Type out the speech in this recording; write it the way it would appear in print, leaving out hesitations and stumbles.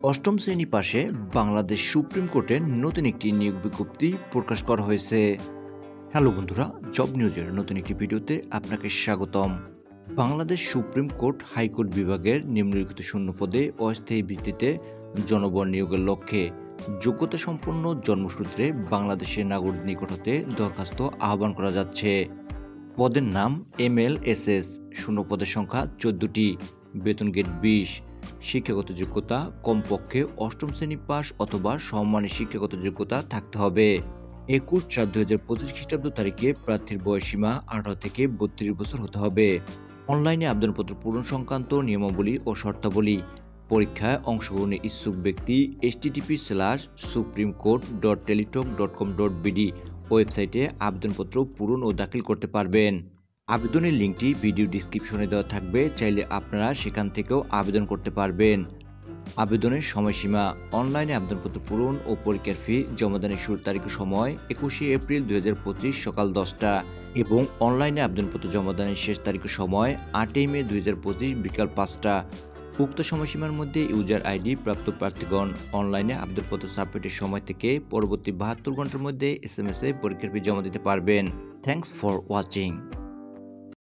অষ্টম শ্রেণী পাশে বাংলাদেশ সুপ্রিম কোর্টের নতুন একটি নিয়োগ বিজ্ঞপ্তি প্রকাশ করা হয়েছে। হ্যালো বন্ধুরা, জব নিউজের নতুন একটি ভিডিওতে আপনাকে স্বাগতম। বাংলাদেশ সুপ্রিম কোর্ট হাইকোর্ট বিভাগের নিম্নলিখিত শূন্য পদে অস্থায়ী ভিত্তিতে জনবল নিয়োগের লক্ষ্যে যোগ্যতা সম্পন্ন জন্মসূত্রে বাংলাদেশের নাগরিক নিকট হতে দরখাস্ত আহ্বান করা যাচ্ছে। পদের নাম MLSS, শূন্য পদের সংখ্যা 14টি, বেতন গেট 20, শিক্ষাগত যোগ্যতা কমপক্ষে অষ্টম শ্রেণী পাস অথবা সমমানের শিক্ষাগত যোগ্যতা থাকতে হবে। 21/4/2025 খ্রিস্টাব্দ তারিখে প্রার্থীর বয়সসীমা 18 থেকে 32 বছর হতে হবে। অনলাইনে আবেদনপত্র পূরণ সংক্রান্ত নিয়মাবলী ও শর্তাবলী। পরীক্ষায় অংশগ্রহণের ইচ্ছুক ব্যক্তি http://supremcourt.teletalk.com.bd ওয়েবসাইটে আবেদনপত্র পূরণ ও দাখিল করতে পারবেন। আবেদনের লিঙ্কটি ভিডিও ডিসক্রিপশনে দেওয়া থাকবে, চাইলে আপনারা সেখান থেকেও আবেদন করতে পারবেন। আবেদনের সময়সীমা: অনলাইনে আবেদনপত্র পূরণ ও পরীক্ষার ফি জমাদানের শুরুর তারিখ ও সময় 21শে এপ্রিল 2025 সকাল 10টা এবং অনলাইনে আবেদনপত্র জমাদানের শেষ তারিখ ও সময় 8ই মে 2025 বিকাল 5টা। উক্ত সময়সীমার মধ্যে ইউজার আইডি প্রাপ্ত প্রার্থীগণ অনলাইনে আবেদনপত্র সাবমিটের সময় থেকে পরবর্তী 72 ঘন্টার মধ্যে SMS এ পরীক্ষার ফি জমা দিতে পারবেন। Thanks for watching.